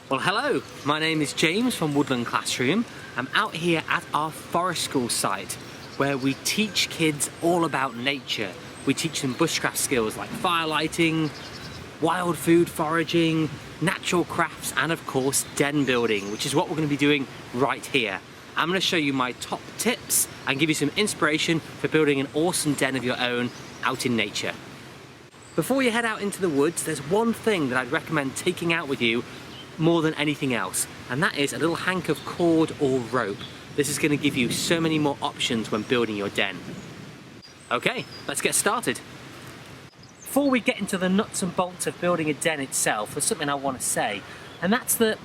Well, hello, my name is James from Woodland Classroom. I'm out here at our forest school site where we teach kids all about nature. We teach them bushcraft skills like firelighting, wild food foraging, natural crafts, and of course den building, which is what we're going to be doing right here. I'm going to show you my top tips and give you some inspiration for building an awesome den of your own out in nature. Before you head out into the woods, there's one thing that I'd recommend taking out with you more than anything else, and that is a little hank of cord or rope. This is going to give you so many more options when building your den. Okay, let's get started. Before we get into the nuts and bolts of building a den itself, there's something I want to say, and that's that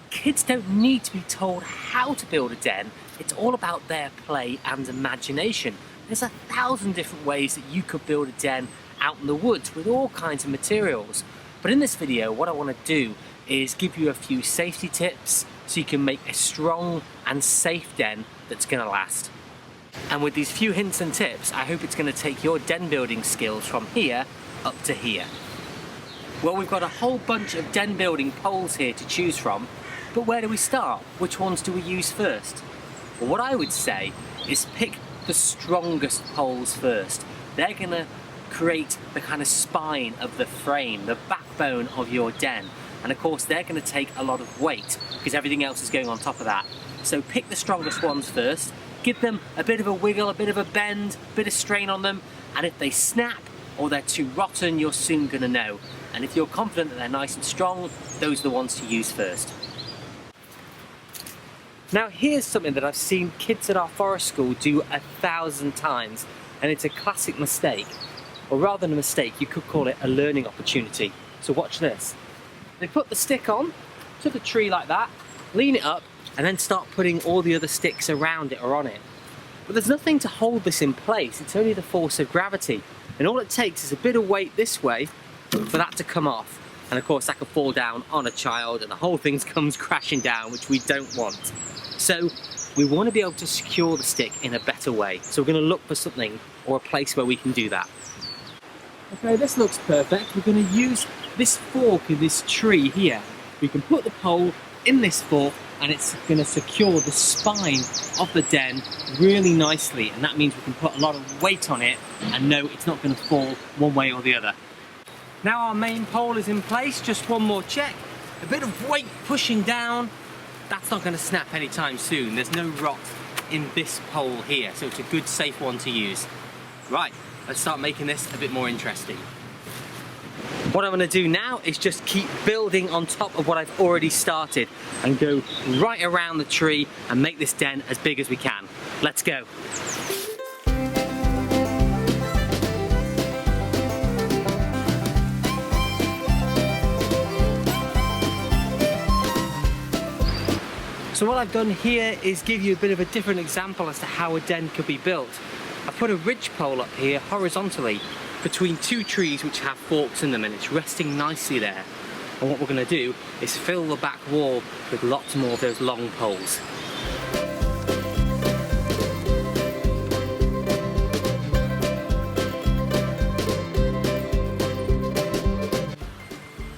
kids don't need to be told how to build a den. It's all about their play and imagination. There's 1,000 different ways that you could build a den out in the woods with all kinds of materials. But in this video, what I want to do is give you a few safety tips so you can make a strong and safe den that's going to last. And with these few hints and tips, I hope it's going to take your den building skills from here up to here. Well, we've got a whole bunch of den building poles here to choose from, but where do we start? Which ones do we use first? Well, what I would say is pick the strongest poles first. They're going to create the kind of spine of the frame, the backbone of your den. And of course they're going to take a lot of weight because everything else is going on top of that. So pick the strongest ones first, give them a bit of a wiggle, a bit of a bend, a bit of strain on them, and if they snap or they're too rotten, you're soon going to know. And if you're confident that they're nice and strong, those are the ones to use first. Now here's something that I've seen kids at our forest school do 1,000 times, and it's a classic mistake. Or rather than a mistake, you could call it a learning opportunity. So watch this. They put the stick on to the tree like that, lean it up, and then start putting all the other sticks around it or on it. But there's nothing to hold this in place, it's only the force of gravity. And all it takes is a bit of weight this way for that to come off. And of course that could fall down on a child and the whole thing comes crashing down, which we don't want. So we want to be able to secure the stick in a better way. So we're going to look for something or a place where we can do that. Okay, this looks perfect. We're going to use this fork in this tree here. We can put the pole in this fork and it's going to secure the spine of the den really nicely, and that means we can put a lot of weight on it and know it's not going to fall one way or the other. Now our main pole is in place, just one more check. A bit of weight pushing down. That's not going to snap anytime soon. There's no rot in this pole here, so it's a good safe one to use. Right, let's start making this a bit more interesting. What I'm going to do now is just keep building on top of what I've already started and go right around the tree and make this den as big as we can. Let's go. So what I've done here is give you a bit of a different example as to how a den could be built. I've put a ridge pole up here horizontally between two trees which have forks in them, and it's resting nicely there. And what we're going to do is fill the back wall with lots more of those long poles.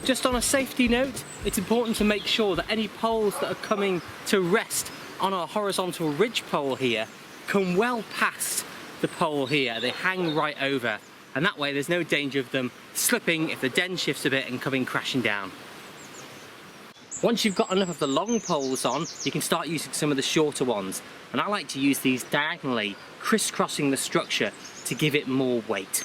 Just on a safety note, it's important to make sure that any poles that are coming to rest on our horizontal ridge pole here come well past the pole here. They hang right over, and that way there's no danger of them slipping if the den shifts a bit and coming crashing down. Once you've got enough of the long poles on, you can start using some of the shorter ones, and I like to use these diagonally, crisscrossing the structure to give it more weight.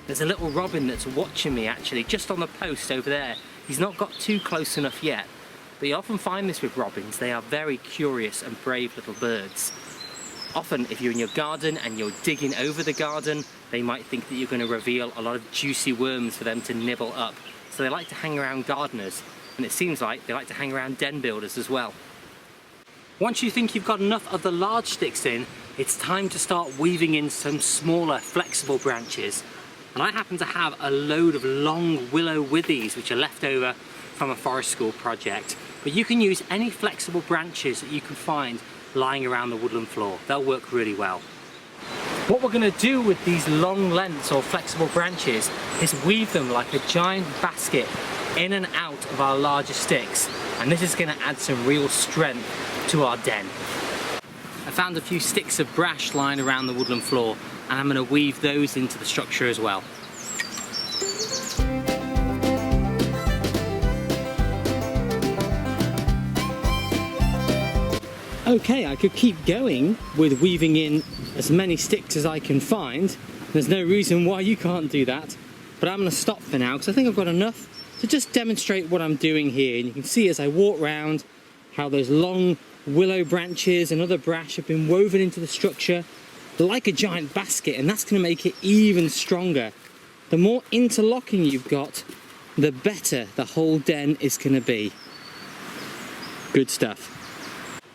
There's a little robin that's watching me actually, just on the post over there. He's not got too close enough yet, but you often find this with robins. They are very curious and brave little birds. Often if you're in your garden and you're digging over the garden, they might think that you're going to reveal a lot of juicy worms for them to nibble up. So they like to hang around gardeners, and it seems like they like to hang around den builders as well. Once you think you've got enough of the large sticks in, it's time to start weaving in some smaller flexible branches. And I happen to have a load of long willow withies which are left over from a forest school project. But you can use any flexible branches that you can find lying around the woodland floor. They'll work really well. What we're going to do with these long lengths or flexible branches is weave them like a giant basket in and out of our larger sticks, and this is going to add some real strength to our den. I found a few sticks of brash lying around the woodland floor, and I'm going to weave those into the structure as well. Okay, I could keep going with weaving in as many sticks as I can find. There's no reason why you can't do that, but I'm going to stop for now because I think I've got enough to just demonstrate what I'm doing here. And you can see as I walk around how those long willow branches and other brash have been woven into the structure like a giant basket, and that's going to make it even stronger. The more interlocking you've got, the better the whole den is going to be. Good stuff.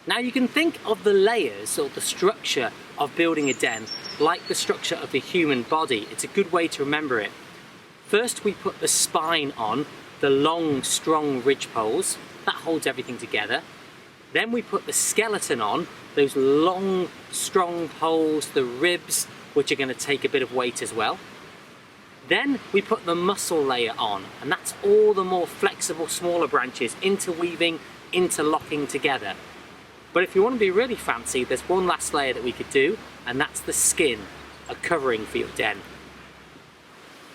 Now you can think of the layers or the structure of building a den like the structure of the human body. It's a good way to remember it. First we put the spine on, the long strong ridge poles, that holds everything together. Then we put the skeleton on, those long strong poles, the ribs, which are going to take a bit of weight as well. Then we put the muscle layer on, and that's all the more flexible smaller branches interweaving, interlocking together. But if you want to be really fancy, there's one last layer that we could do, and that's the skin, a covering for your den.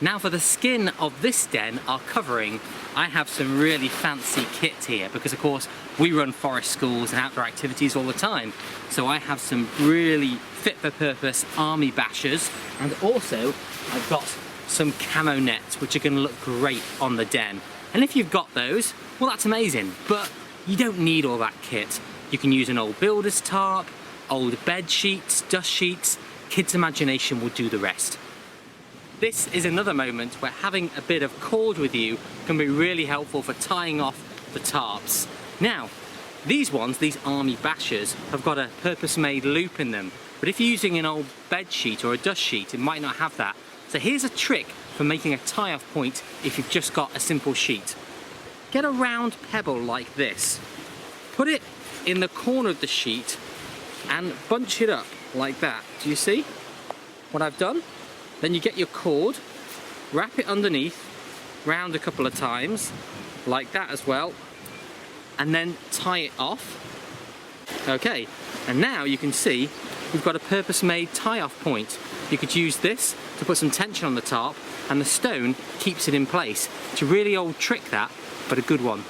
Now for the skin of this den, our covering, I have some really fancy kit here because of course we run forest schools and outdoor activities all the time. So I have some really fit for purpose army bashers, and also I've got some camo nets which are going to look great on the den. And if you've got those, well that's amazing, but you don't need all that kit. You can use an old builder's tarp, old bed sheets, dust sheets, kids' imagination will do the rest. This is another moment where having a bit of cord with you can be really helpful for tying off the tarps. Now, these ones, these army bashers, have got a purpose-made loop in them, but if you're using an old bed sheet or a dust sheet, it might not have that. So here's a trick for making a tie-off point if you've just got a simple sheet. Get a round pebble like this, put it in the corner of the sheet and bunch it up like that. Do you see what I've done? Then you get your cord, wrap it underneath, round a couple of times, like that as well, and then tie it off. Okay, and now you can see we've got a purpose-made tie-off point. You could use this to put some tension on the tarp, and the stone keeps it in place. It's a really old trick that, but a good one.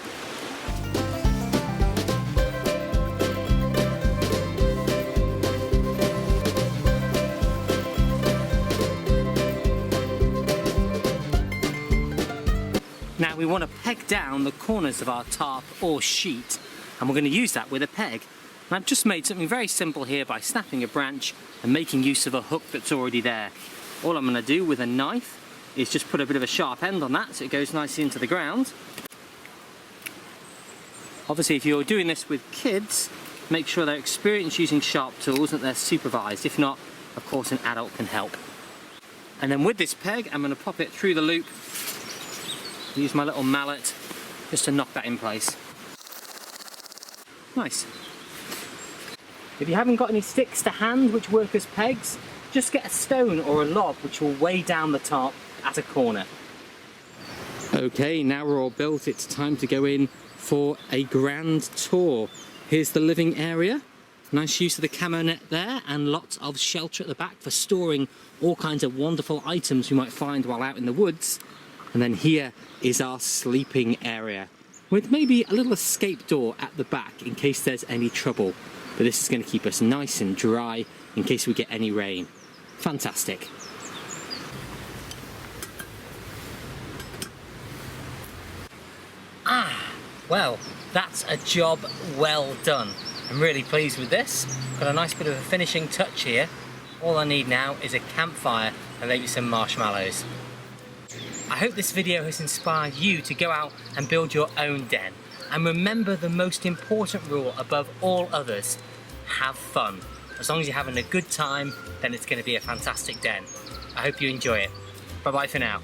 Now we want to peg down the corners of our tarp or sheet, and we're going to use that with a peg. And I've just made something very simple here by snapping a branch and making use of a hook that's already there. All I'm going to do with a knife is just put a bit of a sharp end on that so it goes nicely into the ground. Obviously if you're doing this with kids, make sure they're experienced using sharp tools and that they're supervised. If not, of course an adult can help. And then with this peg I'm going to pop it through the loop. Use my little mallet just to knock that in place. Nice. If you haven't got any sticks to hand which work as pegs, just get a stone or a log which will weigh down the tarp at a corner. Okay, now we're all built, it's time to go in for a grand tour. Here's the living area. Nice use of the camo net there, and lots of shelter at the back for storing all kinds of wonderful items you might find while out in the woods. And then here is our sleeping area, with maybe a little escape door at the back in case there's any trouble. But this is going to keep us nice and dry in case we get any rain. Fantastic. Well, that's a job well done. I'm really pleased with this. Got a nice bit of a finishing touch here. All I need now is a campfire and maybe some marshmallows. I hope this video has inspired you to go out and build your own den. And remember the most important rule above all others: have fun. As long as you're having a good time, then it's going to be a fantastic den. I hope you enjoy it. Bye bye for now.